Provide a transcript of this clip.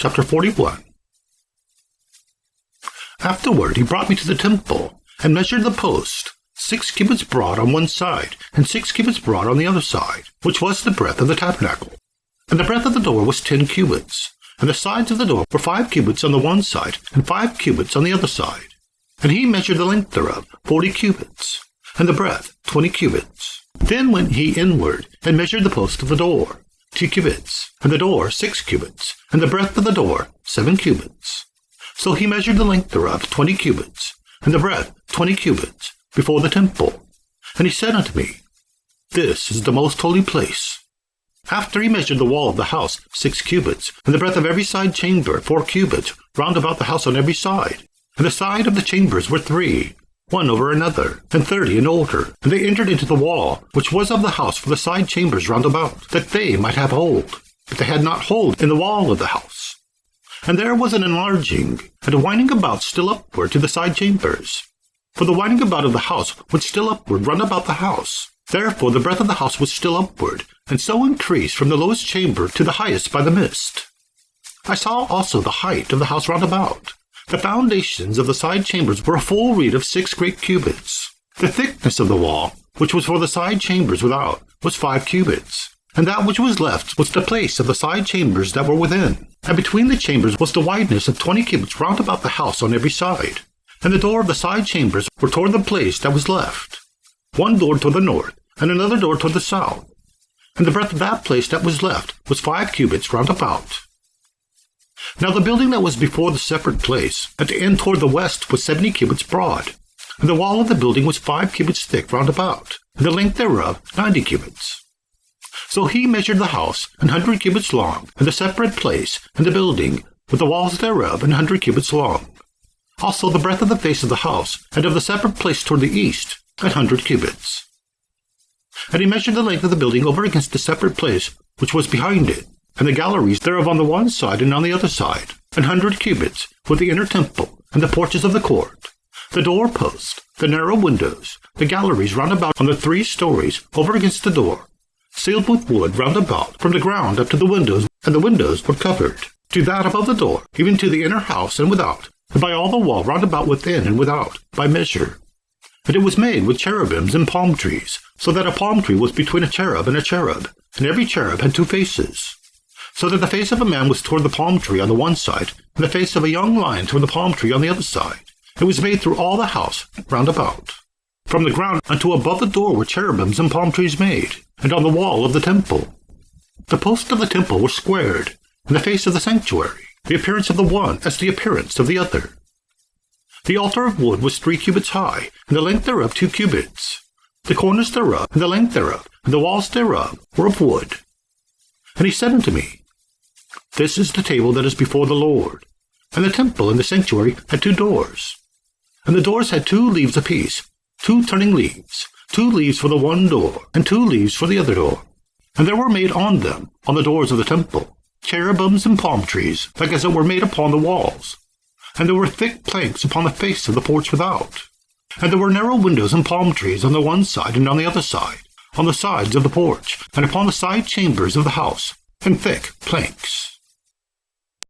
Chapter 41. Afterward he brought me to the temple, and measured the post, 6 cubits broad on one side, and 6 cubits broad on the other side, which was the breadth of the tabernacle. And the breadth of the door was 10 cubits, and the sides of the door were 5 cubits on the one side, and 5 cubits on the other side. And he measured the length thereof 40 cubits, and the breadth 20 cubits. Then went he inward, and measured the post of the door, 2 cubits, and the door 6 cubits, and the breadth of the door 7 cubits. So he measured the length thereof 20 cubits, and the breadth 20 cubits, before the temple. And he said unto me, This is the most holy place. After he measured the wall of the house 6 cubits, and the breadth of every side chamber 4 cubits, round about the house on every side. And the side of the chambers were 3, one over another, and 30 in order. And they entered into the wall, which was of the house for the side chambers round about, that they might have hold. But they had not hold in the wall of the house. And there was an enlarging, and a winding about still upward to the side chambers. For the winding about of the house was still upward round about the house. Therefore the breadth of the house was still upward, and so increased from the lowest chamber to the highest by the mist. I saw also the height of the house round about. The foundations of the side chambers were a full reed of 6 great cubits. The thickness of the wall, which was for the side chambers without, was 5 cubits. And that which was left was the place of the side chambers that were within. And between the chambers was the wideness of 20 cubits round about the house on every side. And the door of the side chambers were toward the place that was left, one door toward the north, and another door toward the south. And the breadth of that place that was left was 5 cubits round about. Now the building that was before the separate place, at the end toward the west, was 70 cubits broad. And the wall of the building was 5 cubits thick round about, and the length thereof 90 cubits. So he measured the house 100 cubits long, and the separate place, and the building, with the walls thereof 100 cubits long. Also the breadth of the face of the house, and of the separate place toward the east, 100 cubits. And he measured the length of the building over against the separate place, which was behind it, and the galleries thereof on the one side and on the other side, 100 cubits, with the inner temple, and the porches of the court, the door post, the narrow windows, the galleries round about on the 3 stories over against the door, sealed with wood round about, from the ground up to the windows, and the windows were covered, to that above the door, even to the inner house and without, and by all the wall round about within and without, by measure. And it was made with cherubims and palm trees, so that a palm tree was between a cherub, and every cherub had 2 faces. So that the face of a man was toward the palm tree on the one side, and the face of a young lion toward the palm tree on the other side. It was made through all the house round about. From the ground unto above the door were cherubims and palm trees made, and on the wall of the temple. The posts of the temple were squared, and the face of the sanctuary, the appearance of the one as the appearance of the other. The altar of wood was 3 cubits high, and the length thereof 2 cubits. The corners thereof, and the length thereof, and the walls thereof were of wood. And he said unto me, This is the table that is before the Lord. And the temple and the sanctuary had 2 doors. And the doors had 2 leaves apiece, 2 turning leaves, 2 leaves for the one door, and 2 leaves for the other door. And there were made on them, on the doors of the temple, cherubims and palm trees, like as it were made upon the walls. And there were thick planks upon the face of the porch without. And there were narrow windows and palm trees on the one side and on the other side, on the sides of the porch, and upon the side chambers of the house, and thick planks.